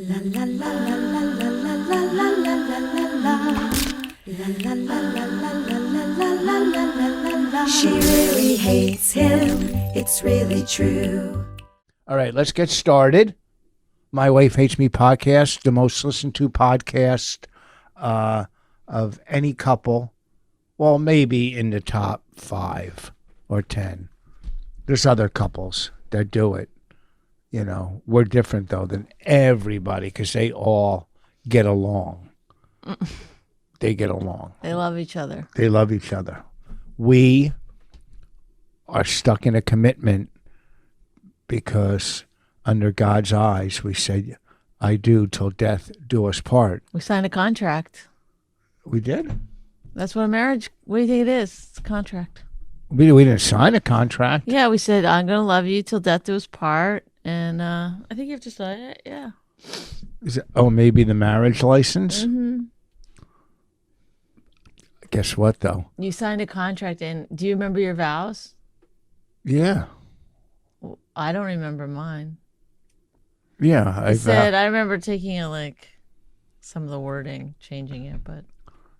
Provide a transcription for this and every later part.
La la la la la la la la la la la la. La la la la la la la la la la la. She really hates him. It's really true. All right, let's get started. My Wife Hates Me podcast, the most listened to podcast of any couple. Well, maybe in the top 5 or 10. There's other couples that do it. You know, we're different, though, than everybody because they all get along. They get along. They love each other. They love each other. We are stuck in a commitment because under God's eyes, we said, I do till death do us part. We signed a contract. We did? That's what a marriage, what do you think it is? It's a contract. We didn't sign a contract. Yeah, we said, I'm going to love you till death do us part. And I think you have to sign it, yeah. Is it, maybe the marriage license? Mm-hmm. Guess what, though? You signed a contract, and do you remember your vows? Yeah. Well, I don't remember mine. Yeah. I remember taking it, some of the wording, changing it, but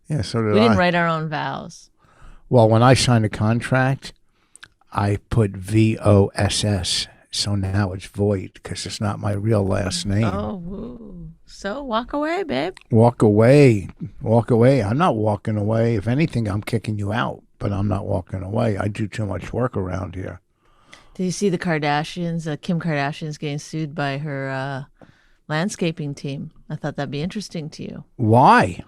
yeah, so did we didn't I. write our own vows. Well, when I signed a contract, I put VOSS. So now it's void because it's not my real last name. Oh, woo. So walk away, babe. Walk away. Walk away. I'm not walking away. If anything, I'm kicking you out, but I'm not walking away. I do too much work around here. Did you see the Kardashians? Kim Kardashian's getting sued by her landscaping team. I thought that'd be interesting to you. Why?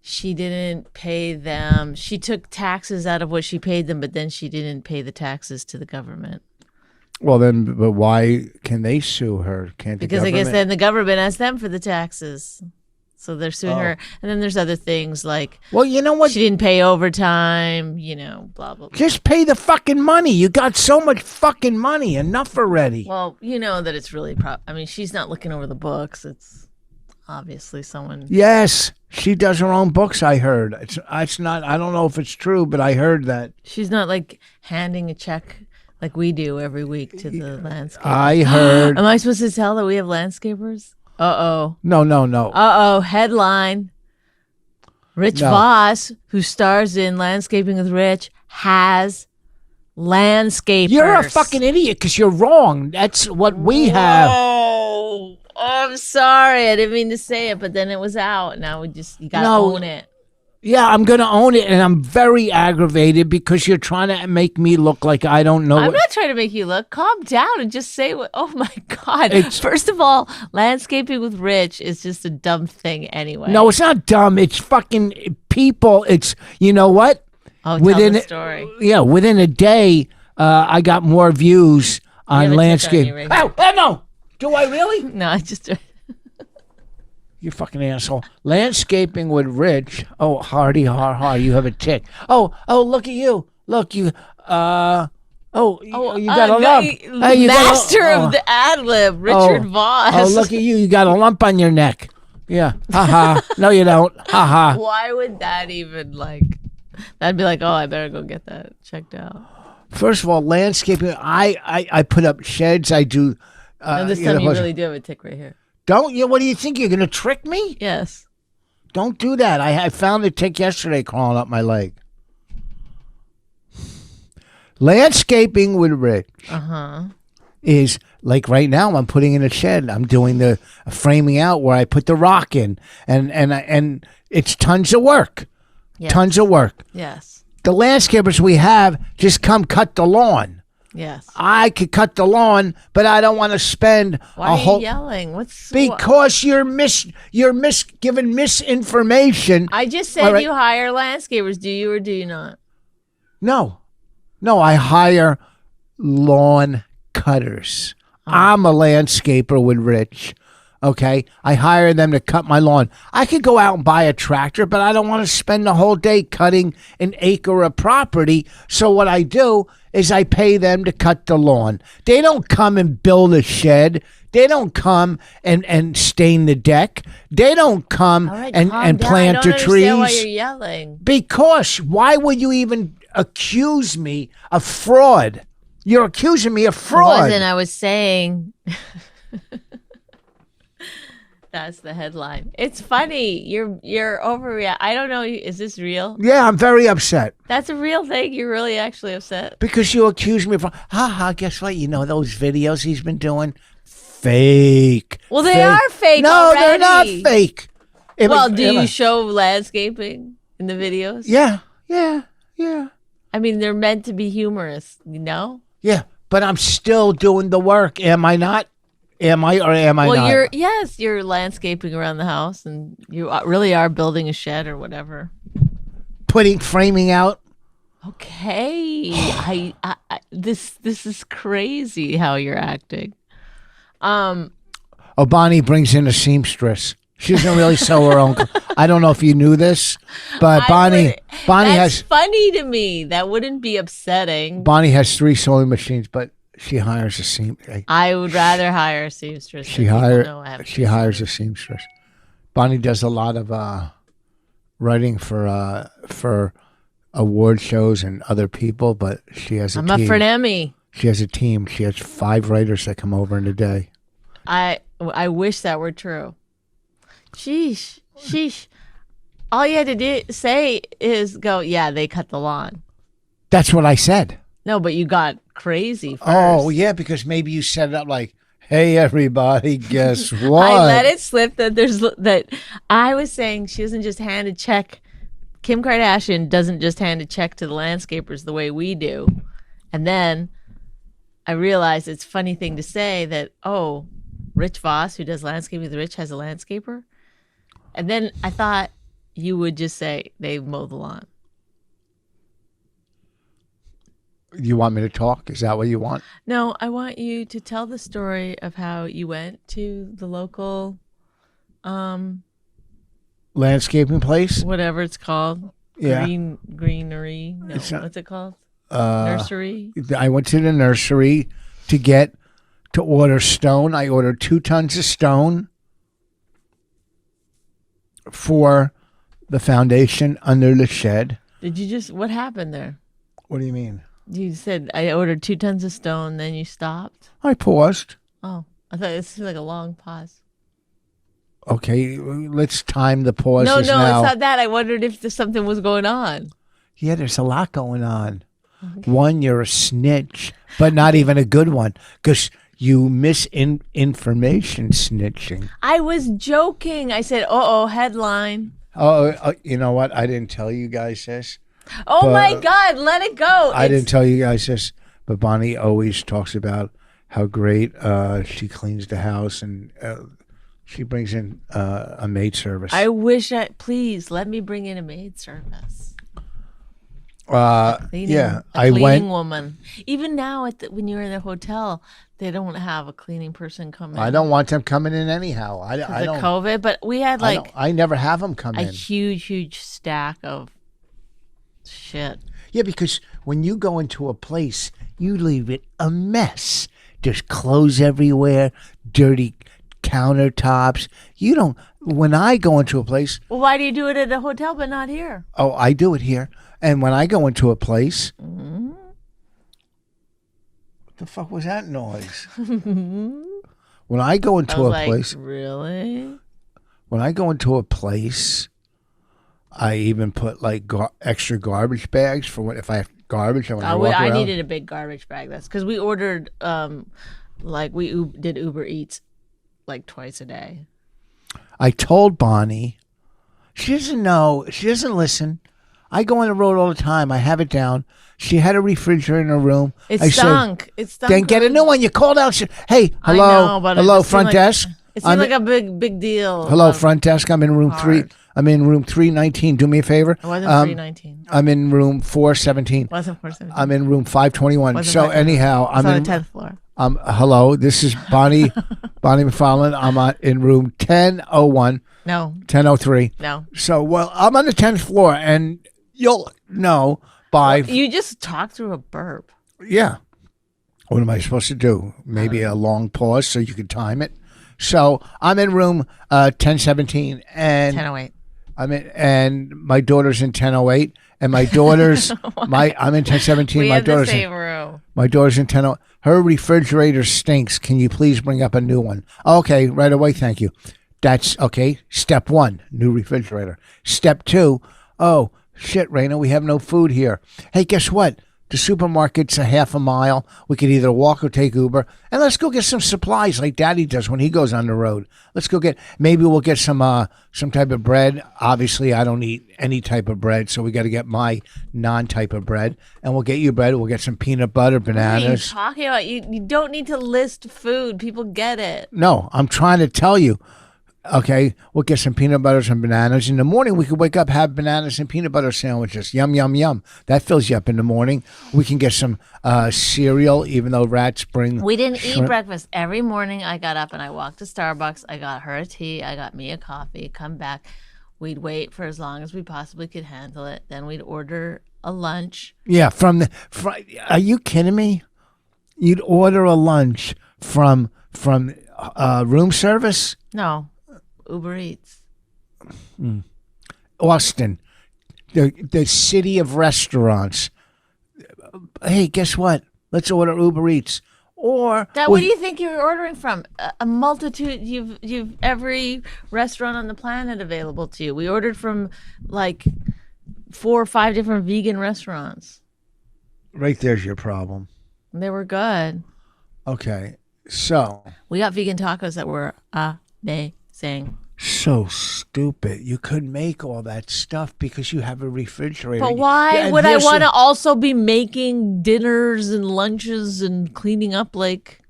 She didn't pay them. She took taxes out of what she paid them, but then she didn't pay the taxes to the government. Well, then, but why can they sue her? Can't the Because I government? guess then the government asked them for the taxes. So they're suing her. And then there's other things like, Well, you know what? she didn't pay overtime, blah, blah, blah. Just pay the fucking money. You got so much fucking money. Enough already. Well, you know that it's really, she's not looking over the books. It's obviously someone. Yes, she does her own books, I heard. It's not, I don't know if it's true, but I heard that. She's not handing a check like we do every week to the landscaper. I heard. Am I supposed to tell that we have landscapers? Uh-oh. No. Uh-oh. Headline. Rich No. Voss, who stars in Landscaping with Rich, has landscapers. You're a fucking idiot because you're wrong. That's what we have. Oh, I'm sorry. I didn't mean to say it, but then it was out. Now you gotta own it. Yeah, I'm going to own it, and I'm very aggravated because you're trying to make me look like I don't know. I'm not trying to make you look. Calm down and just say what. Oh my God! First of all, Landscaping with Rich is just a dumb thing anyway. No, it's not dumb. It's fucking people. It's, you know what? Oh, tell the story. Yeah, within a day, I got more views on landscape. Oh, no! Do I really? No, I just. You fucking asshole. Landscaping with Rich. Oh, hardy, you have a tick. Oh, look at you. Look, you, you got a lump. Hey, you master of the ad-lib, Richard Voss. Oh, look at you. You got a lump on your neck. Yeah. Ha-ha. No, you don't. Ha-ha. Why would that even, that'd be like, oh, I better go get that checked out. First of all, landscaping, I put up sheds. I do. And this time you really do have a tick right here. Don't you? What do you think? You're going to trick me? Yes. Don't do that. I found a tick yesterday crawling up my leg. Landscaping with Rich is like right now I'm putting in a shed. I'm doing the framing out where I put the rock in. And it's tons of work. Yes. Tons of work. Yes. The landscapers we have just come cut the lawn. Yes. I could cut the lawn, but I don't want to spend Why are you yelling? Because you're giving misinformation. I just said you hire landscapers. Do you or do you not? No, I hire lawn cutters. I'm a landscaper with Rich. Okay, I hire them to cut my lawn. I could go out and buy a tractor, but I don't want to spend the whole day cutting an acre of property. So what I do is I pay them to cut the lawn. They don't come and build a shed. They don't come and stain the deck. They don't come and plant the trees. I don't understand why you're yelling. Because why would you even accuse me of fraud? You're accusing me of fraud. I wasn't. I was saying That's the headline. It's funny. You're overreact. I don't know. Is this real? Yeah, I'm very upset. That's a real thing. You're really actually upset. Because you accuse me of, guess what? You know those videos he's been doing? Fake. Well, they are fake No, already. they're not fake. Well, do you show landscaping in the videos? Yeah. I mean, they're meant to be humorous, you know? Yeah, but I'm still doing the work. Am I not? Am I or am I not? Well, you're landscaping around the house, and you really are building a shed or whatever. Framing out. Okay, this is crazy how you're acting. Bonnie brings in a seamstress. She doesn't really sew her own. I don't know if you knew this, but Bonnie that's has funny to me. That wouldn't be upsetting. Bonnie has 3 sewing machines, but she hires a seamstress. I would rather hire a seamstress. She hires a seamstress. Bonnie does a lot of writing for award shows and other people, but she has a team. I'm up for an Emmy. She has a team. She has 5 writers that come over in a day. I wish that were true. Sheesh. All you had to say is go, yeah, they cut the lawn. That's what I said. No, but you got crazy first. Oh, yeah, because maybe you set it up like, hey, everybody, guess what? I let it slip that I was saying she doesn't just hand a check. Kim Kardashian doesn't just hand a check to the landscapers the way we do. And then I realized it's a funny thing to say that, oh, Rich Voss, who does landscaping with Rich, has a landscaper. And then I thought you would just say they mow the lawn. You want me to talk? Is that what you want? No, I want you to tell the story of how you went to the local landscaping place? Whatever it's called. Yeah. Greenery. No, what's it called? Nursery. I went to the nursery to order stone. I ordered 2 tons of stone for the foundation under the shed. What happened there? What do you mean? You said I ordered 2 tons of stone, then you stopped? I paused. Oh, I thought this was like a long pause. Okay, let's time the pauses No, now. it's not that. I wondered if something was going on. Yeah, there's a lot going on. Okay. One, you're a snitch, but not even a good one, because you misinformation snitching. I was joking. I said, headline. Oh, you know what? I didn't tell you guys this. Oh, my God, let it go. I didn't tell you guys this, but Bonnie always talks about how great she cleans the house, and she brings in a maid service. I wish please let me bring in a maid service. Yeah, a cleaning woman. Even now, when you're in the hotel, they don't have a cleaning person come in. I don't want them coming in anyhow. I don't. COVID, but we had I never have them come in. A huge stack of shit. Yeah, because when you go into a place, you leave it a mess. There's clothes everywhere, dirty countertops. You don't. When I go into a place, well, why do you do it at a hotel but not here? Oh, I do it here. And when I go into a place, what the fuck was that noise? When I go into a place, really? When I go into a place, I even put like extra garbage bags for if I have garbage. I needed a big garbage bag. That's because we ordered, we did Uber Eats like twice a day. I told Bonnie, she doesn't know, she doesn't listen. I go on the road all the time. I have it down. She had a refrigerator in her room. It stunk. Then get a new one. You called out. Hey, hello, hello, front desk. It seemed like a big deal. Hello, front desk. I'm in room 3. I'm in room 319. Do me a favor. It wasn't 319. I'm in room 417. It wasn't 417. I'm in room 521. So anyhow, I'm on the 10th floor. Hello, this is Bonnie McFarlane. I'm in room 1001. No. 1003. No. So, I'm on the 10th floor, and you'll know by... You just talked through a burp. Yeah. What am I supposed to do? Maybe a long pause so you can time it. So, I'm in room 1017 and... 1008. And my daughter's in 1008, and my daughter's... I'm in 1017. We have the same room. My daughter's in 1008. Her refrigerator stinks. Can you please bring up a new one? Okay, right away, thank you. That's okay. Step 1, new refrigerator. Step 2, oh, shit, Raina, we have no food here. Hey, guess what? The supermarket's a half a mile. We could either walk or take Uber. And let's go get some supplies like Daddy does when he goes on the road. Let's go maybe we'll get some type of bread. Obviously, I don't eat any type of bread, so we got to get my non-type of bread. And we'll get you bread. We'll get some peanut butter, bananas. What are you talking about? You don't need to list food. People get it. No, I'm trying to tell you. Okay, we'll get some peanut butters and bananas. In the morning, we could wake up, have bananas and peanut butter sandwiches. Yum, yum, yum. That fills you up in the morning. We can get some cereal, even though rats bring We didn't eat shrimp. breakfast. Every morning I got up and I walked to Starbucks. I got her a tea. I got me a coffee. Come back. We'd wait for as long as we possibly could handle it. Then we'd order a lunch. Yeah, are you kidding me? You'd order a lunch from room service? No, Uber Eats. Austin, the city of restaurants. Hey, guess what? Let's order Uber Eats. Or What do you think you're ordering from? A multitude. You've every restaurant on the planet available to you. We ordered from like 4 or 5 different vegan restaurants. right there's your problem. They were good. Okay, so We got vegan tacos that were amazing. so stupid. You could make all that stuff because you have a refrigerator. But why Yeah, and would I here's want to the- also be making dinners and lunches and cleaning up like?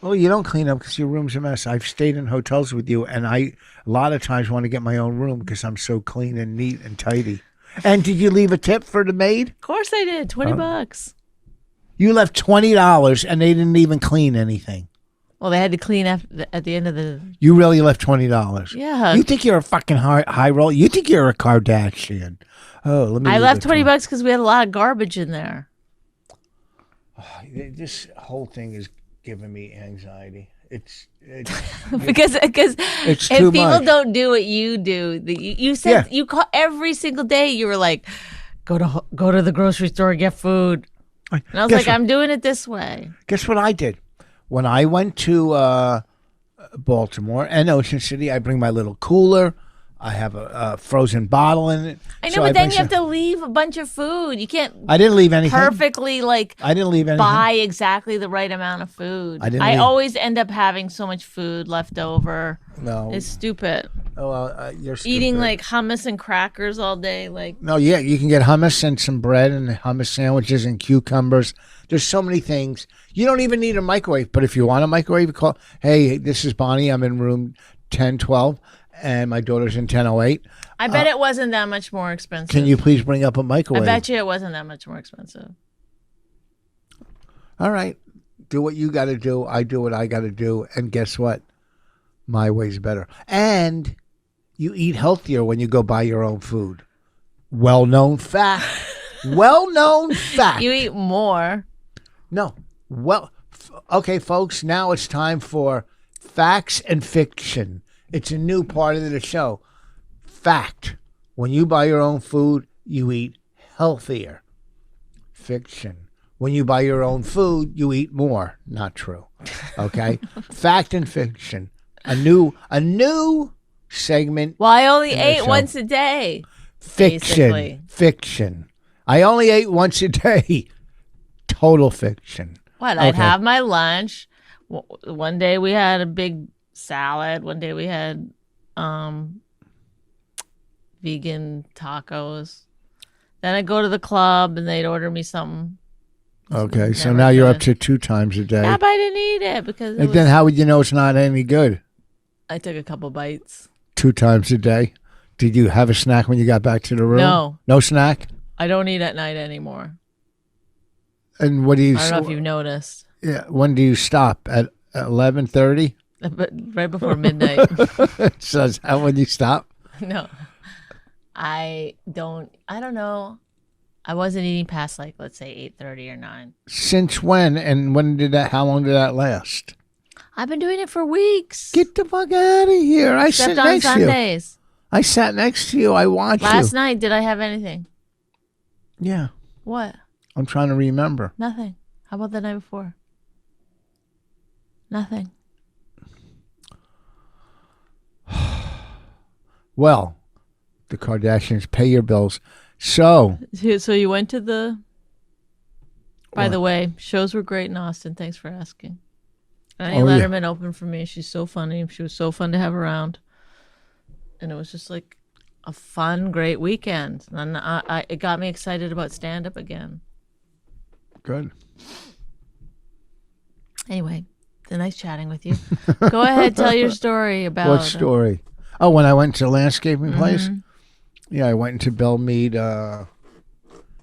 Well, you don't clean up because your room's a mess. I've stayed in hotels with you, and I a lot of times want to get my own room because I'm so clean and neat and tidy. And did you leave a tip for the maid? Of course I did. $20. You left $20, and they didn't even clean anything. Well, they had to clean at the end of the. You really left $20. Yeah. You think you're a fucking high roll? You think you're a Kardashian? Oh, let me. I leave left it $20 because we had a lot of garbage in there. This whole thing is giving me anxiety. It's because It's if too people much. don't do what you do, you said Yeah. you call every single day. You were like, go to the grocery store, get food, and I was Guess like, what? I'm doing it this way. Guess what I did? When I went to Baltimore and Ocean City, I bring my little cooler. I have a frozen bottle in it. I know, So but then bring you have some- to leave a bunch of food. You can't I didn't leave anything. perfectly like I didn't leave anything. buy exactly the right amount of food. I didn't I leave- always end up having so much food left over. No. It's stupid. Oh, well, you're stupid. Eating like hummus and crackers all day, like No, yeah, you can get hummus and some bread and hummus sandwiches and cucumbers. There's so many things. You don't even need a microwave, but if you want a microwave, you call, hey, this is Bonnie. I'm in room 1012, and my daughter's in 1008. I bet it wasn't that much more expensive. Can you please bring up a I microwave? bet you it wasn't that much more expensive. All right. Do what you got to do. I do what I got to do. And guess what? My way's better. And you eat healthier when you go buy your own food. Well-known fact. Well-known fact. You eat more. No. Well, okay, folks, now it's time for facts and fiction. It's a new part of the show. Fact. When you buy your own food, you eat healthier. Fiction. When you buy your own food, you eat more. Not true. Okay? Fact and fiction. A new segment. Well, I only In the ate show. once a day. Fiction. Basically. Fiction. I only ate once a day. Total fiction. What? I'd Okay. have my lunch. One day we had a big salad. One day we had vegan tacos. Then I'd go to the club and they'd order me something. Okay, so Never now you're good. up to 2 times a day. Yeah, but I didn't eat it because And then how would you know it's not any good? I took a couple bites. 2 times a day. Did you have a snack when you got back to the room? No. No snack? I don't eat at night anymore. And what do you I don't know if you've noticed. Yeah, when do you stop? At 11:30? But right before midnight. So is that when you stop? No. I don't know. I wasn't eating past like, let's say 8:30 or 9. Since when? And how long did that last? I've been doing it for weeks. Get the fuck out of here. I Except sat on next to you. Sundays. I sat next to you. I watched Last you. night, did I have anything? Yeah. What? I'm trying to remember. Nothing. How about the night before? Nothing. Well, the Kardashians pay your bills. So you went to the. By What? the way, shows were great in Austin. Thanks for asking. Annie Oh, yeah. Letterman opened for me. She's so funny. She was so fun to have around, and it was just like a fun, great weekend. And it got me excited about stand up again. good. Anyway, it's nice chatting with you. Go ahead, tell your story about What story? Oh, when I went to the landscaping place? Yeah, I went into Bellmead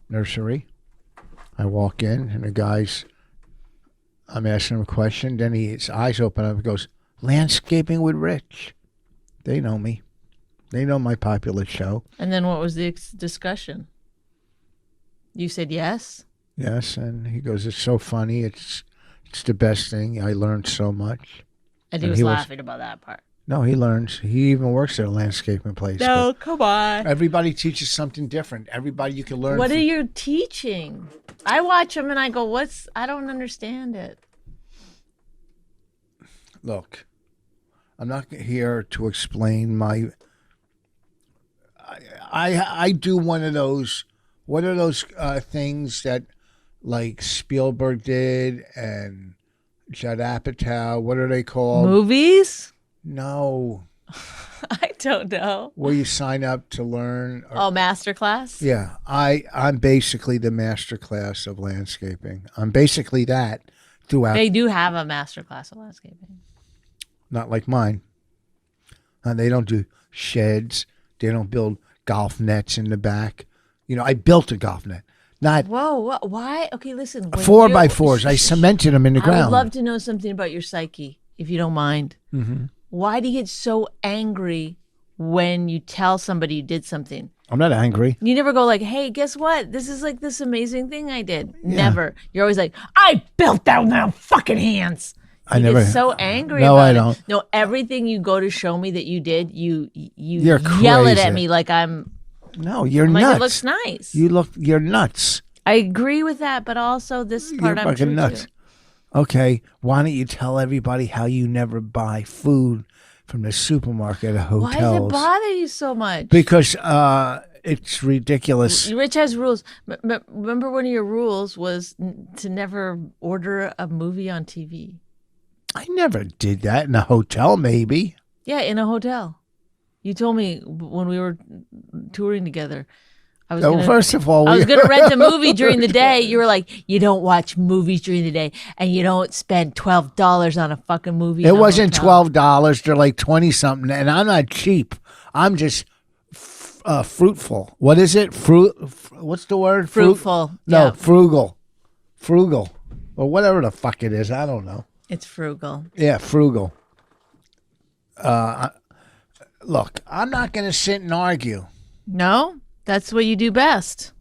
Nursery. I walk in, and the guy's, I'm asking him a question. Then his eyes open up and goes, Landscaping with Rich. They know me. They know my popular show. And then what was the discussion? You said yes? Yes, and he goes, it's so funny. It's the best thing. I learned so much. And he was laughing about that part. No, he learns. He even works at a landscaping place. No, come on. Everybody teaches something different. Everybody you can learn. What are you teaching? I watch them and I go, I don't understand it. Look, I'm not here to explain my. I do one of those. What are those things that, like Spielberg did and Judd Apatow? What are they called? Movies? No. I don't know. Where you sign up to learn. Oh, masterclass? Yeah, I'm basically the master class of landscaping. I'm basically that throughout. They do have a masterclass of landscaping. Not like mine. They don't do sheds. They don't build golf nets in the back. You know, I built a golf net. Not Whoa, why? Okay, listen. 4x4s. I cemented them in the ground. I would love to know something about your psyche, if you don't mind. Mm-hmm. Why do you get so angry when you tell somebody you did something? I'm not angry. You never go like, hey, guess what? This is like this amazing thing I did. Yeah. Never. You're always like, I built that with my fucking hands. I never get so angry no, about I it. don't. No, everything you go to show me that you did, you You're yell it crazy. at me like I'm. No, you're I'm nuts. like, it looks nice. You're nuts. I agree with that, but also this part You're I'm fucking true nuts. to. Okay, why don't you tell everybody how you never buy food from the supermarket at hotels? Why does it bother you so much? Because it's ridiculous. Rich has rules. Remember, one of your rules was to never order a movie on TV. I never did that in a hotel, maybe. Yeah, in a hotel. You told me when we were touring together. First of all, I was going to rent a movie during the day. You were like, you don't watch movies during the day, and you don't spend $12 on a fucking movie. It wasn't $12. They're like 20 something, and I'm not cheap. I'm just fruitful. What is it? What's the word? Fruitful. No, yeah. frugal, or whatever the fuck it is. I don't know. It's frugal. Yeah, frugal. Look, I'm not going to sit and argue. No, that's what you do best.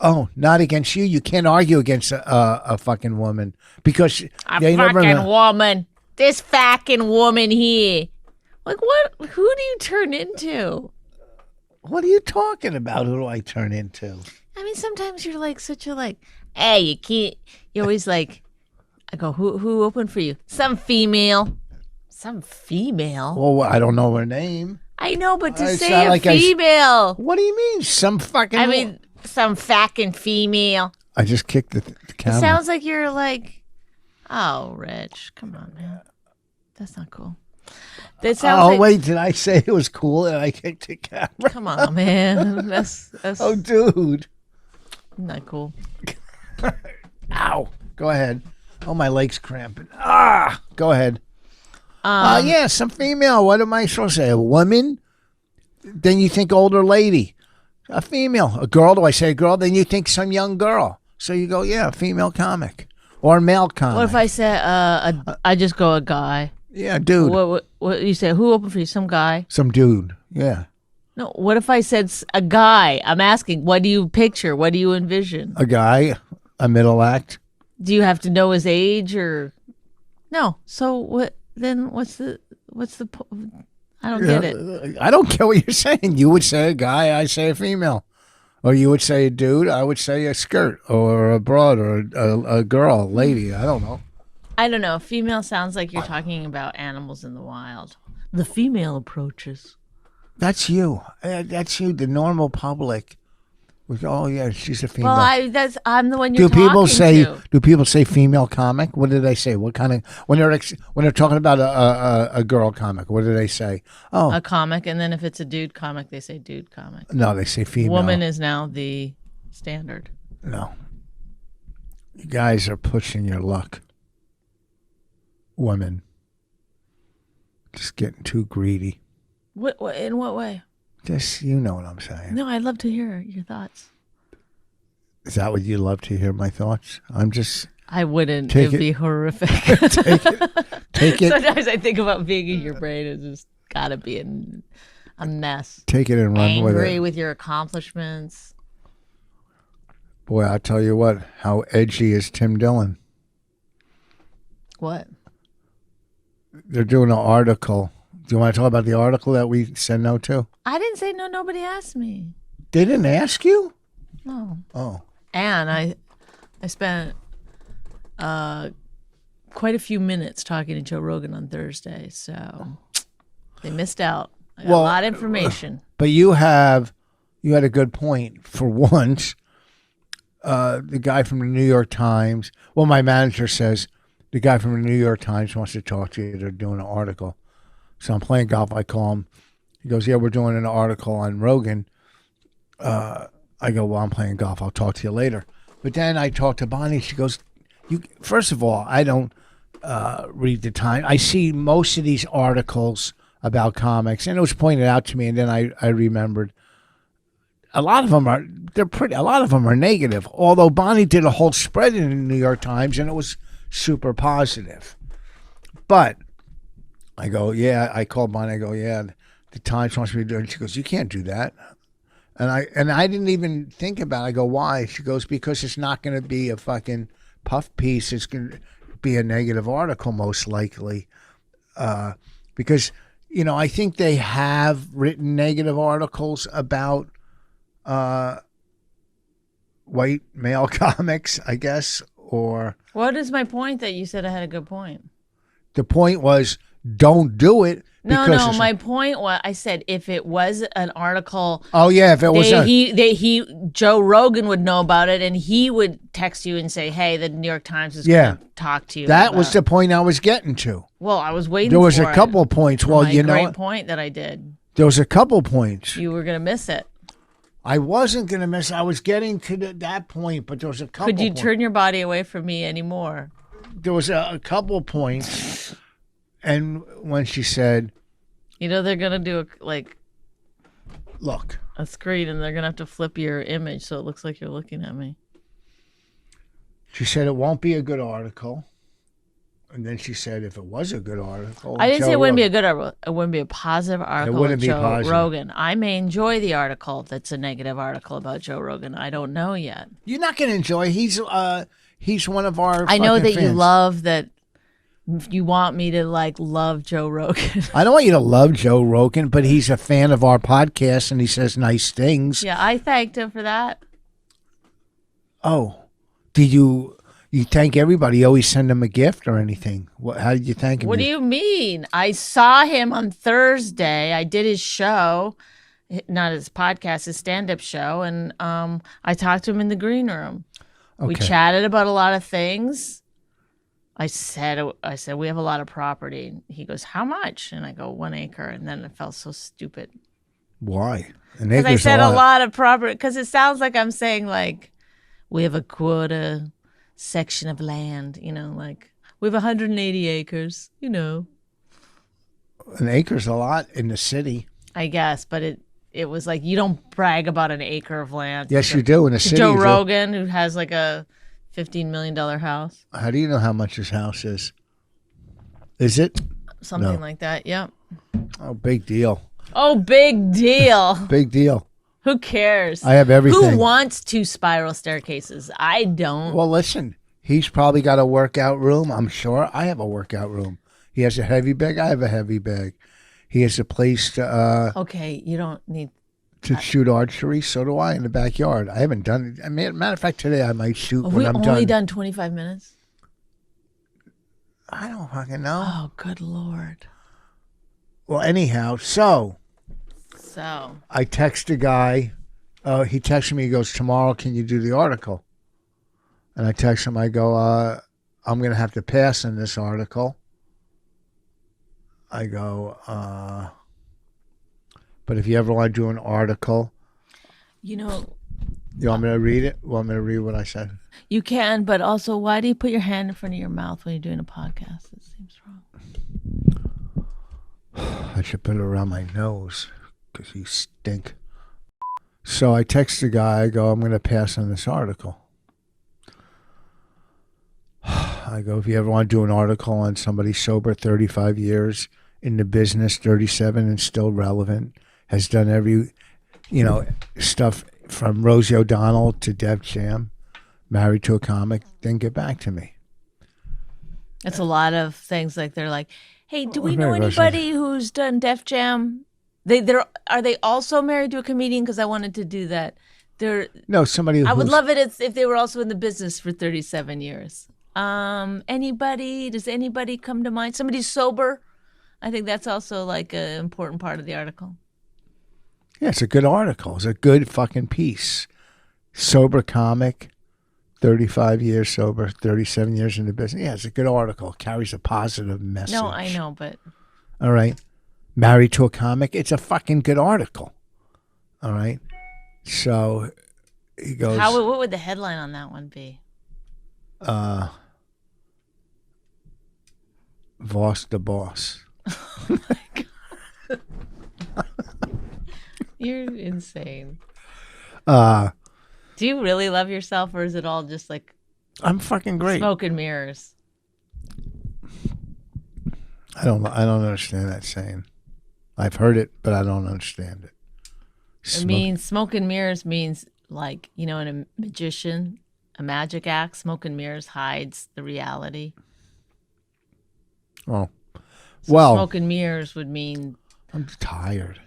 Oh, not against you. You can't argue against a fucking woman because a fucking woman. This fucking woman here. Like what? Who do you turn into? What are you talking about? Who do I turn into? I mean, sometimes you're like such a like, hey, you can't. You're always like, I go, who opened for you? Some female. Some female. Well, I don't know her name. I know, but to It's say not a like female. What do you mean? Some fucking. I mean, some fucking female. I just kicked the camera. It sounds like you're like, oh, Rich, come on, man. That's not cool. That sounds like, wait, did I say it was cool and I kicked the camera? come on, man. That's Oh, dude. not cool. Ow. Go ahead. Oh, my leg's cramping. Go ahead. Yeah, some female. What am I supposed to say? A woman? Then you think older lady. A female. A girl. Do I say a girl? Then you think some young girl. So you go, yeah, a female comic. Or a male comic. What if I say, I just go a guy? Yeah, dude. What you say? Who opened for you? Some guy? Some dude. Yeah. No, what if I said a guy? I'm asking, what do you picture? What do you envision? A guy. A middle act. Do you have to know his age or no? So what? Then what's the? I don't get it. I don't care what you're saying. You would say a guy. I say a female. Or you would say a dude. I would say a skirt or a broad or a girl, a lady. I don't know. I don't know. Female sounds like you're talking about animals in the wild. The female approaches. That's you. That's you. The normal public. Oh yeah, she's a female. Well, I'm the one you're do people talking say? to. Do people say female comic? What do they say? What kind of when they're talking about a girl comic? What do they say? Oh, A comic, and then if it's a dude comic, they say dude comic. no, they say female. Woman is now the standard. No. You guys are pushing your luck. Women. Just getting too greedy. What? In what way? Just, you know what I'm saying. No, I'd love to hear your thoughts. Is that what you love to hear, my thoughts? I'm just... I wouldn't. Take It'd it. be horrific. Take it. Sometimes I think about being in your brain. It's just gotta be a mess. Take it and run with Angry it. with your accomplishments. Boy, I'll tell you what. How edgy is Tim Dillon? What? They're doing an article. Do you want to talk about the article that we said no to? I didn't say no. Nobody asked me. They didn't ask you? No. Oh. And I spent quite a few minutes talking to Joe Rogan on Thursday, so they missed out. I got a lot of information. But you had a good point for once. The guy from the New York Times. Well, my manager says the guy from the New York Times wants to talk to you. They're doing an article. So I'm playing golf. I call him. He goes, yeah, we're doing an article on Rogan. I go, well, I'm playing golf. I'll talk to you later. But then I talk to Bonnie. She goes, first of all, I don't read the Times. I see most of these articles about comics, and it was pointed out to me, and then I remembered a lot of them are negative. Although Bonnie did a whole spread in the New York Times, and it was super positive. But I go, yeah. I called Bonnie. I go, yeah. The Times wants me to do it. And she goes, you can't do that. And I didn't even think about it. I go, why? She goes, because it's not going to be a fucking puff piece. It's going to be a negative article most likely. Because, I think they have written negative articles about white male comics, I guess, or... What is my point that you said I had a good point? The point was, don't do it. No, my point was, I said if it was an article... Oh, yeah, if it was... Joe Rogan would know about it, and he would text you and say, hey, the New York Times is going to talk to you. That was the point I was getting to. Well, I was waiting for it. There was a couple points. Well, great point that I did. There was a couple points. You were going to miss it. I wasn't going to miss it. I was getting to that point, but there was a couple Could you turn your body away from me anymore? There was a couple points, and when she said... they're going to do Look. A screen, and they're going to have to flip your image so it looks like you're looking at me. She said it won't be a good article. And then she said if it was a good article... I didn't say it wouldn't be a good article. It wouldn't be a positive article about Joe Rogan. I may enjoy the article that's a negative article about Joe Rogan. I don't know yet. You're not going to enjoy. He's one of our I know that fans. you love that. You want me to love Joe Rogan. I don't want you to love Joe Rogan, but he's a fan of our podcast and he says nice things. Yeah, I thanked him for that. Oh, did you thank everybody? You always send him a gift or anything? How did you thank him? What do you mean? I saw him on Thursday. I did his show, not his podcast, his stand-up show, and I talked to him in the green room. Okay. We chatted about a lot of things. I said we have a lot of property. He goes, how much? And I go, 1 acre. And then it felt so stupid. Why? Because I said a lot of property. Because it sounds like I'm saying we have a quarter section of land. We have 180 acres. An acre's a lot in the city. I guess, but it was you don't brag about an acre of land. Yes, you do in the city. Joe Rogan, who has a $15 million house. How do you know how much his house is? Is it? Something like that, yep. Oh, big deal. Oh, big deal. Big deal. Who cares? I have everything. Who wants 2 spiral staircases? I don't. Well, listen, he's probably got a workout room. I'm sure I have a workout room. He has a heavy bag. I have a heavy bag. He has a place to... okay, you don't need... To shoot archery, so do I in the backyard. I haven't done it. Matter of fact, today I might shoot when I'm done. We've only done 25 minutes? I don't fucking know. Oh, good Lord. Well, anyhow, so So I text a guy. He texted me. He goes, tomorrow, can you do the article? And I text him. I go, I'm going to have to pass on this article. I go, but if you ever want to do an article, you know, you want me to read it? Want me to read what I said? you can, but also, why do you put your hand in front of your mouth when you're doing a podcast? It seems wrong. I should put it around my nose because you stink. So I text the guy. I go, I'm going to pass on this article. I go, if you ever want to do an article on somebody sober 35 years in the business, 37 and still relevant, has done every, stuff from Rosie O'Donnell to Def Jam, married to a comic, then get back to me. That's a lot of things. Like they're like, hey, do we very know anybody who's done Def Jam? Are they also married to a comedian? Because I wanted to do that. No, somebody. I would love it if they were also in the business for 37 years. Anybody? Does anybody come to mind? Somebody sober? I think that's also like an important part of the article. Yeah, it's a good article. It's a good fucking piece. Sober comic, 35 years sober, 37 years in the business. Yeah, it's a good article. It carries a positive message. No, I know, but... All right. Married to a comic. It's a fucking good article. All right. So he goes... What would the headline on that one be? Voss the boss. Oh my God. You're insane. Do you really love yourself, or is it all just like I'm fucking great. Smoke and mirrors? I don't understand that saying. I've heard it, but I don't understand it. It means smoke and mirrors means like, in a magician, a magic act, smoke and mirrors hides the reality. Oh. So well, smoke and mirrors would mean I'm tired.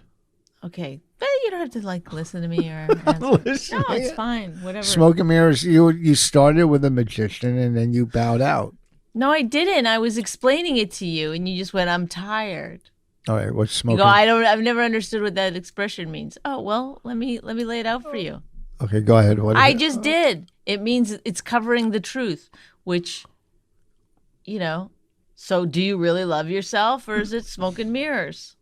Okay. But you don't have to listen to me or answer. No, it's fine. Whatever. Smoke and mirrors, you started with a magician and then you bowed out. No, I didn't. I was explaining it to you and you just went, I'm tired. All right, what's smoking? You go, I've never understood what that expression means. Oh, well, let me lay it out for you. Okay, go ahead. I just did. It means it's covering the truth, which, so do you really love yourself, or is it smoke and mirrors?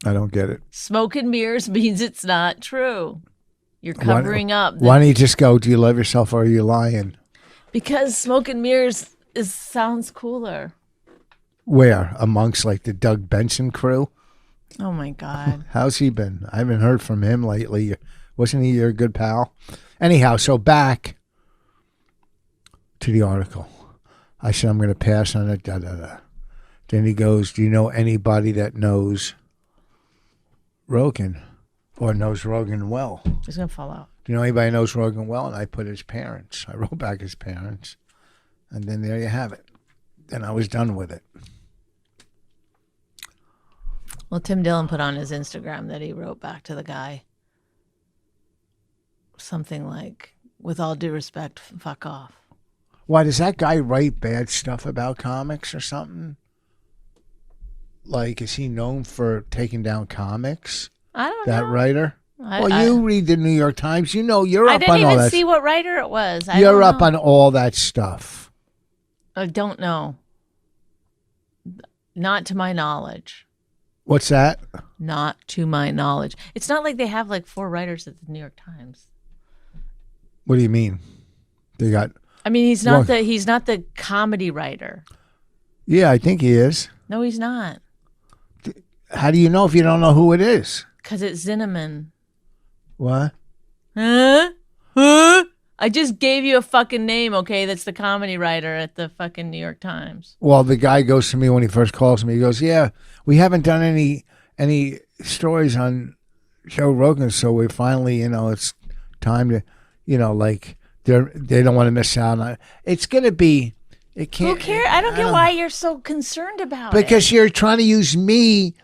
I don't get it. Smoke and mirrors means it's not true. You're covering up. Why don't you just go, do you love yourself or are you lying? Because smoke and mirrors sounds cooler. Where? Amongst like the Doug Benson crew? Oh my God. How's he been? I haven't heard from him lately. Wasn't he your good pal? Anyhow, so back to the article. I said, I'm going to pass on it, da-da-da. Then he goes, do you know anybody that knows Rogan or knows Rogan well? He's going to fall out. Do you know anybody knows Rogan well? And I put his parents. I wrote back his parents. And then there you have it. Then I was done with it. Well, Tim Dillon put on his Instagram that he wrote back to the guy something like, with all due respect, fuck off. Why, does that guy write bad stuff about comics or something? Like, is he known for taking down comics? I don't know. That writer? You read the New York Times. You're up on all that. I didn't even see what writer it was. You're up on all that stuff. I don't know. Not to my knowledge. What's that? Not to my knowledge. It's not like they have like 4 writers at the New York Times. What do you mean? They got... I mean, he's not the comedy writer. Yeah, I think he is. No, he's not. How do you know if you don't know who it is? Because it's Zinnemann. What? Huh? I just gave you a fucking name, okay? That's the comedy writer at the fucking New York Times. Well, the guy goes to me when he first calls me. He goes, yeah, we haven't done any stories on Joe Rogan, so we finally, it's time to, like, they don't want to miss out on it. It's going to be, it can't. Who cares? I don't get why you're so concerned about it. Because you're trying to use me.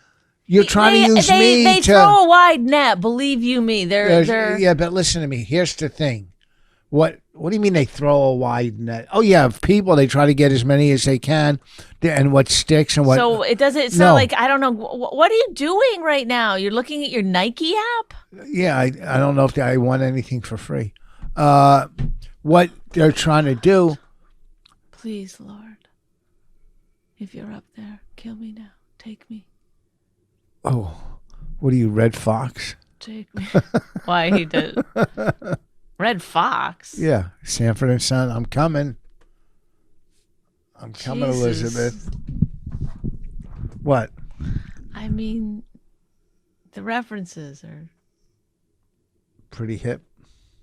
You're trying to use me They to throw a wide net, believe you me. They're Yeah, but listen to me. Here's the thing. What What do you mean they throw a wide net? Oh yeah, people, they try to get as many as they can, and what sticks and what. So it doesn't. It's not like, I don't know. What are you doing right now? You're looking at your Nike app. Yeah, I don't know if I want anything for free. What they're trying to do. Please, Lord, if you're up there, kill me now. Take me. Oh, what are you, Red Fox? Take me. Why he did? Red Fox. Yeah, Sanford and Son. I'm coming. I'm coming, Jesus. Elizabeth. What? I mean, the references are Pretty hip.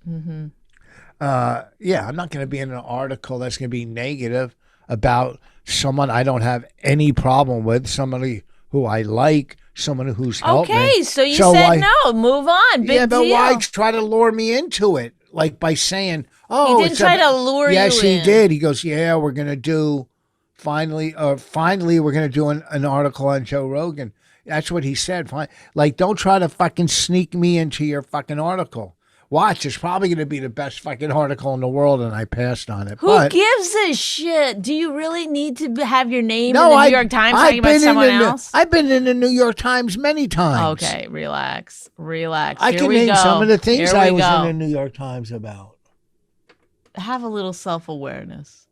Mm-hmm. Yeah, I'm not going to be in an article that's going to be negative about someone I don't have any problem with, somebody who I like, someone who's helped me. Okay, so you said no. Move on. Big yeah, but deal. why try to lure me into it? Like by saying, "Oh, he didn't try to lure yes, you he in. did. He goes, "Yeah, we're going to do finally we're going to do an article on Joe Rogan." That's what he said. Fine. Like, don't try to fucking sneak me into your fucking article. Watch, it's probably going to be the best fucking article in the world, and I passed on it. Who gives a shit? Do you really need to have your name in the New York Times I've talking about someone else? I've been in the New York Times many times. Okay, relax. I can name some of the things I was in the New York Times about. Have a little self-awareness.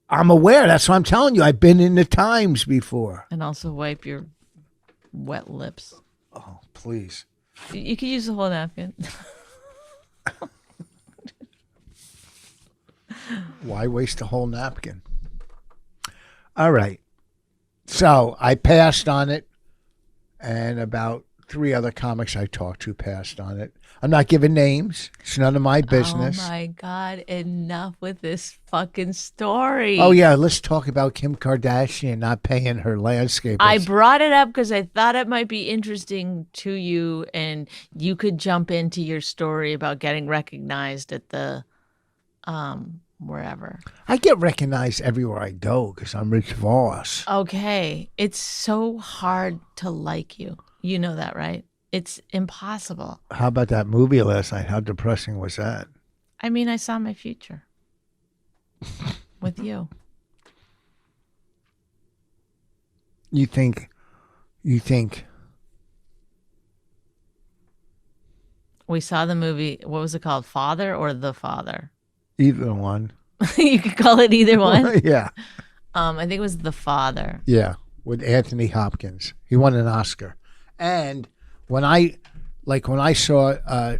I'm aware. That's what I'm telling you. I've been in the Times before. And also wipe your wet lips. Oh, please. You could use the whole napkin. Why waste a whole napkin? All right. So I passed on it, and about 3 other comics I talked to passed on it. I'm not giving names. It's none of my business. Oh, my God. Enough with this fucking story. Oh, yeah. Let's talk about Kim Kardashian not paying her landscapers. I brought it up because I thought it might be interesting to you, and you could jump into your story about getting recognized at the wherever. I get recognized everywhere I go because I'm Rich Voss. Okay. It's so hard to like you. You know that, right? It's impossible. How about that movie last night? How depressing was that? I mean, I saw my future with you. You think We saw the movie. What was it called? Father or The Father? either one? You could call it either one. Yeah. I think it was The Father. Yeah, with Anthony Hopkins. He won an Oscar. And when I saw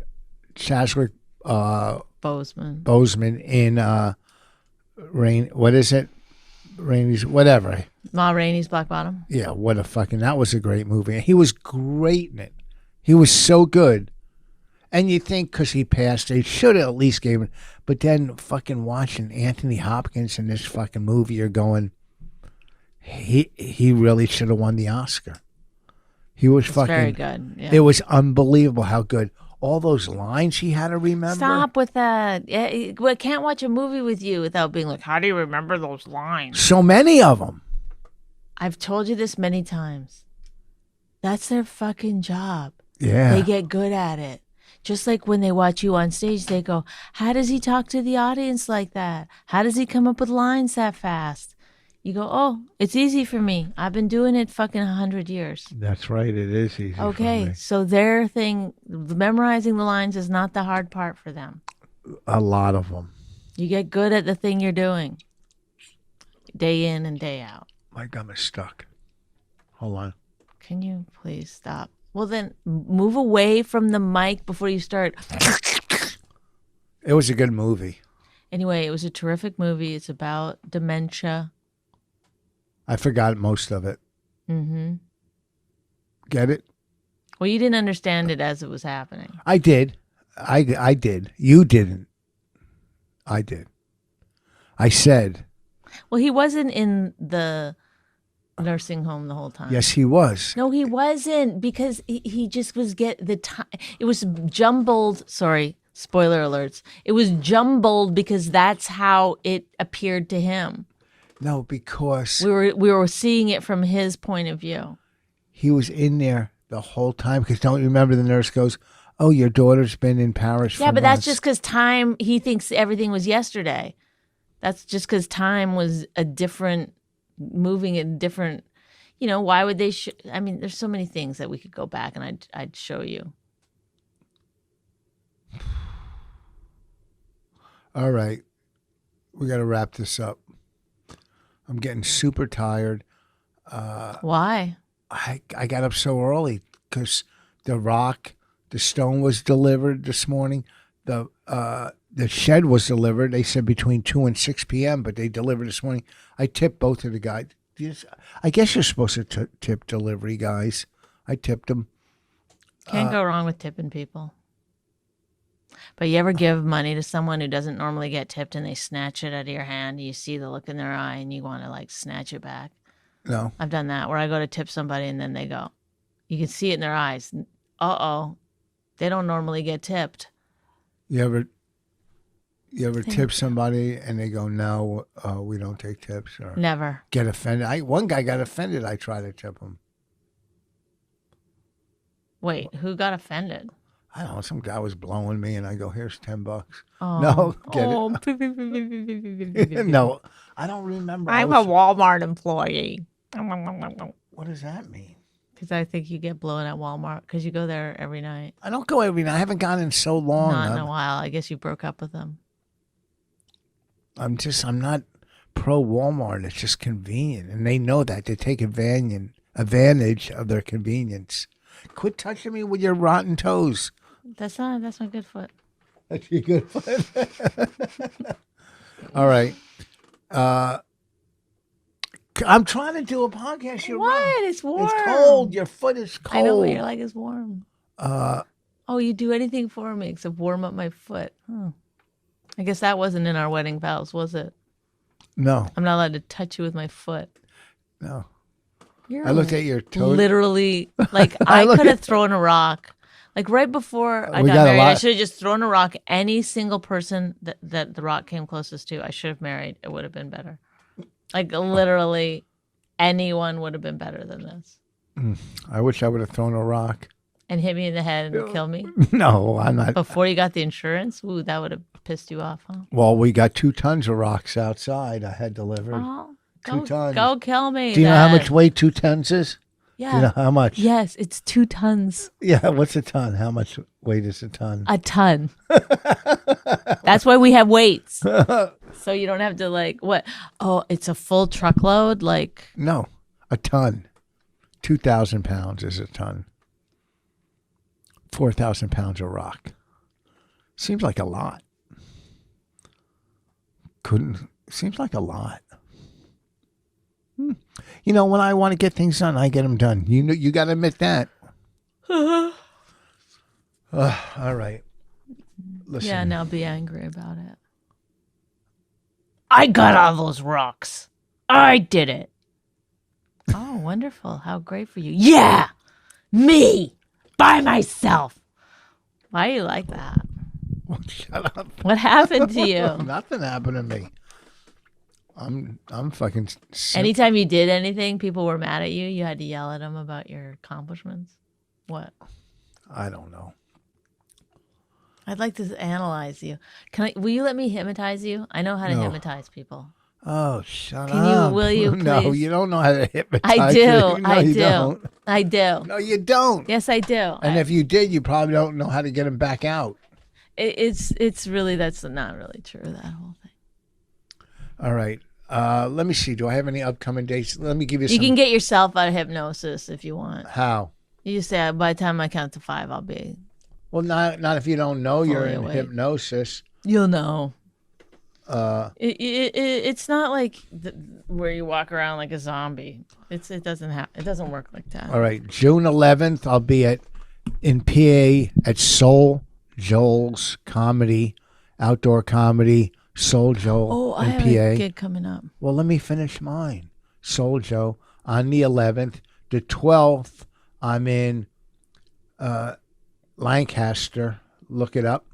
Chadwick Boseman in Rain, what is it? Rainey's, whatever. Ma Rainey's Black Bottom. Yeah, that was a great movie. He was great in it. He was so good. And you think because he passed, they should have at least gave him. But then fucking watching Anthony Hopkins in this fucking movie, you're going, he really should have won the Oscar. He was very good. Yeah. It was unbelievable how good. All those lines he had to remember. Stop with that. I can't watch a movie with you without being like, how do you remember those lines? So many of them. I've told you this many times. That's their fucking job. Yeah. They get good at it. Just like when they watch you on stage, they go, how does he talk to the audience like that? How does he come up with lines that fast? You go, oh, it's easy for me. I've been doing it fucking 100 years. That's right. It is easy. Okay, for me. so their thing, memorizing the lines is not the hard part for them. A lot of them. You get good at the thing you're doing, day in and day out. My gum is stuck. Hold on. Can you please stop? Well, then move away from the mic before you start. It was a good movie. Anyway, it was a terrific movie. It's about dementia. I forgot most of it. Mm-hmm. Get it? Well, you didn't understand it as it was happening. I did. I did. You didn't. I did. I said. Well, he wasn't in the nursing home the whole time. Yes, he was. No, he wasn't, because he just was the time. It was jumbled. Sorry, spoiler alerts. It was jumbled because that's how it appeared to him. No, because we were seeing it from his point of view. He was in there the whole time. Because don't you remember the nurse goes, Oh, your daughter's been in Paris for Yeah, but that's months. just because time, he thinks everything was yesterday. That's just because time was a different, moving in different, why would they, I mean, there's so many things that we could go back and I'd show you. All right. We got to wrap this up. I'm getting super tired. Why? I got up so early because the stone was delivered this morning. The shed was delivered. They said between 2 and 6 p.m., but they delivered this morning. I tipped both of the guys. I guess you're supposed to tip delivery guys. I tipped them. Can't go wrong with tipping people. But you ever give money to someone who doesn't normally get tipped and they snatch it out of your hand? You see the look in their eye and you want to like snatch it back. No. I've done that where I go to tip somebody and then they go. You can see it in their eyes. Uh-oh. They don't normally get tipped. You ever tip somebody and they go, no, we don't take tips? Or Never. get offended? One guy got offended. I tried to tip him. Wait, who got offended? I don't know. Some guy was blowing me and I go, here's $10. Oh. No, get it. No, I don't remember. I'm a Walmart employee. What does that mean? Because I think you get blown at Walmart because you go there every night. I don't go every night. I haven't gone in so long. Not in a while. I guess you broke up with them. I'm not pro Walmart. It's just convenient. And they know that. They take advantage of their convenience. Quit touching me with your rotten toes. That's my good foot. That's your good foot. All right. I'm trying to do a podcast. You're What? wrong. It's warm. It's cold. Your foot is cold. I know what you're like. It's warm. Oh, you do anything for me except warm up my foot. I guess that wasn't in our wedding vows, was it? No. I'm not allowed to touch you with my foot. No. You're I looked at your toes. literally, like, I could have thrown a rock. Like, right before I got married, I should have just thrown a rock. Any single person that the rock came closest to, I should have married. It would have been better. Like, literally, anyone would have been better than this. I wish I would have thrown a rock. And hit me in the head and kill me? No, I'm not. Before you got the insurance? Ooh, that would have pissed you off, huh? Well, we got 2 tons of rocks outside I had delivered. Oh, 2 tons. Go kill me. Do you know how much weight 2 tons is? Yeah. Do you know how much? Yes, it's 2 tons. Yeah, what's a ton? How much weight is a ton? A ton. That's why we have weights. So you don't have to like, what? Oh, it's a full truckload? Like. No, a ton. 2,000 pounds is a ton. 4,000 pounds of rock. Seems like a lot. Seems like a lot. You know, when I want to get things done, I get them done. You got to admit that. All right. Listen. Yeah, now be angry about it. I got all those rocks. I did it. Oh, wonderful. How great for you. Yeah, me, by myself. Why do you like that? Well, shut up. What happened to you? Nothing happened to me. I'm fucking sick. Anytime you did anything, people were mad at you. You had to yell at them about your accomplishments. What? I don't know. I'd like to analyze you. Will you let me hypnotize you? I know how to hypnotize people. Oh, shut up. Will you please? No, you don't know how to hypnotize. I do. No, I you do. Don't. I do. No, you don't. Yes, I do. And if you did, you probably don't know how to get them back out. It's really, that's not really true, that whole thing. All right. Let me see. Do I have any upcoming dates? Let me give you some. You can get yourself out of hypnosis if you want. How? You just say, by the time I count to 5, I'll be. Well, not if you don't know you're in awake. hypnosis. You'll know. It's not like where you walk around like a zombie. It doesn't work like that. All right. June 11th, I'll be in PA at Soul Joel's Comedy, Outdoor Comedy. Soul Joe I in have PA. a gig coming up. Well, let me finish mine. Soul Joe on the 11th. The 12th, I'm in Lancaster. Look it up.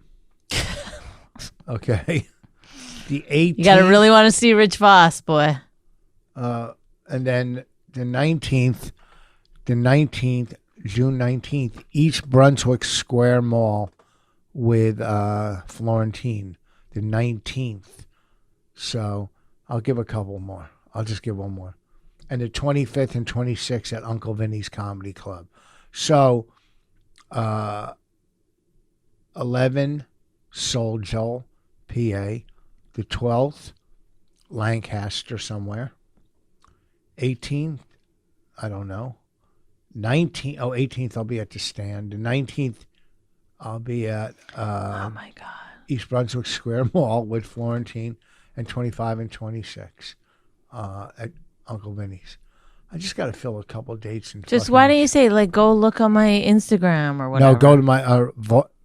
Okay. The 18th. You got to really want to see Rich Voss, boy. And then the 19th, June 19th, East Brunswick Square Mall with Florentine, the 19th. So I'll give a couple more. I'll just give one more. And the 25th and 26th at Uncle Vinny's Comedy Club. So 11, Soul Joel, PA. The 12th, Lancaster somewhere. 18th, I don't know. 18th I'll be at the Stand. The 19th I'll be at Oh my God. East Brunswick Square Mall with Florentine, and 25 and 26 at Uncle Vinny's. I just got to fill a couple dates. And Just why don't you say, like, go look on my Instagram or whatever? No, go to my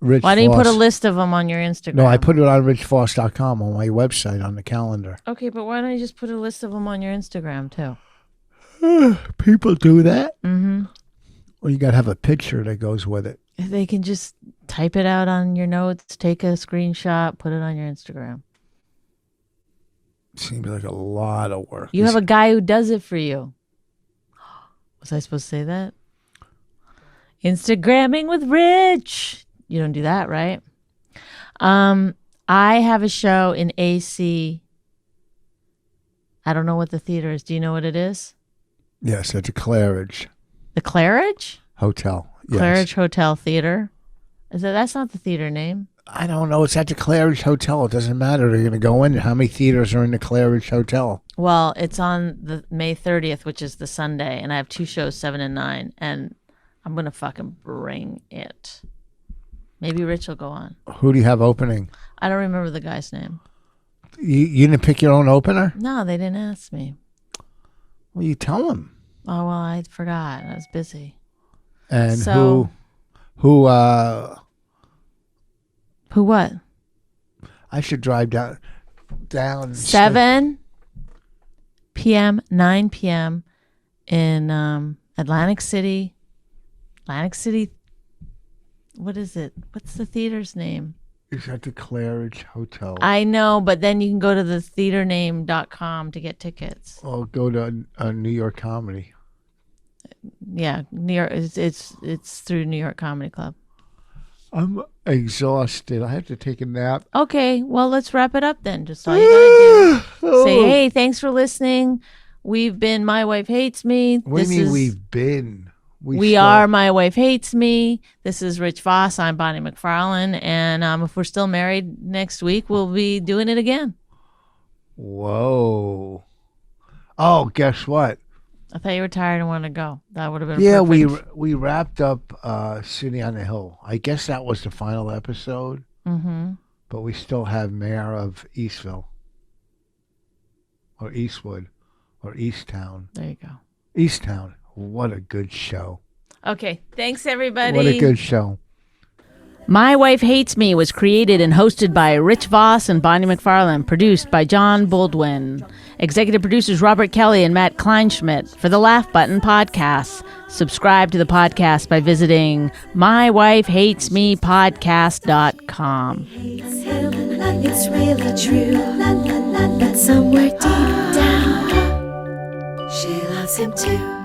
Rich Why don't you Foss. put a list of them on your Instagram? No, I put it on richfoss.com on my website on the calendar. Okay, but why don't you just put a list of them on your Instagram too? People do that? Mm-hmm. Well, you got to have a picture that goes with it. They can just type it out on your notes, take a screenshot, put it on your Instagram. Seems like a lot of work. You have a guy who does it for you. Was I supposed to say that? Instagramming with Rich. You don't do that, right? I have a show in AC. I don't know what the theater is. Do you know what it is? Yes, it's a Claridge The Claridge? Hotel. Yes. Claridge Hotel Theater. That's not the theater name. I don't know. It's at the Claridge Hotel. It doesn't matter. They're going to go in. How many theaters are in the Claridge Hotel? Well, it's on the May 30th, which is the Sunday, and I have 2 shows, 7 and 9, and I'm going to fucking bring it. Maybe Rich will go on. Who do you have opening? I don't remember the guy's name. You didn't pick your own opener? No, they didn't ask me. Well, you tell them. Oh, well, I forgot. I was busy. And So- who Who what? I should drive down 7 p.m., 9 p.m. in Atlantic City. Atlantic City. What is it? What's the theater's name? It's at the Claridge Hotel. I know, but then you can go to the theatername.com to get tickets. I'll go to New York Comedy. Yeah, New York. It's through New York Comedy Club. I'm exhausted. I have to take a nap. Okay, well, let's wrap it up then. Just all you gotta do. Say, hey, thanks for listening. We've been My Wife Hates Me. What do you mean we've been? We are My Wife Hates Me. This is Rich Voss. I'm Bonnie McFarlane. And if we're still married next week, we'll be doing it again. Whoa. Oh, guess what? I thought you were tired and wanted to go. That would have been Yeah, perfect. we wrapped up City on the Hill. I guess that was the final episode. Mm-hmm. But we still have Mayor of Eastville. Or Eastwood. Or Easttown. There you go. Easttown. What a good show. Okay, thanks, everybody. What a good show. My Wife Hates Me was created and hosted by Rich Voss and Bonnie McFarlane, produced by John Baldwin. Executive producers Robert Kelly and Matt Kleinschmidt for the Laugh Button Podcast. Subscribe to the podcast by visiting mywifehatesmepodcast.com. It's really true, but somewhere deep down, she loves him too.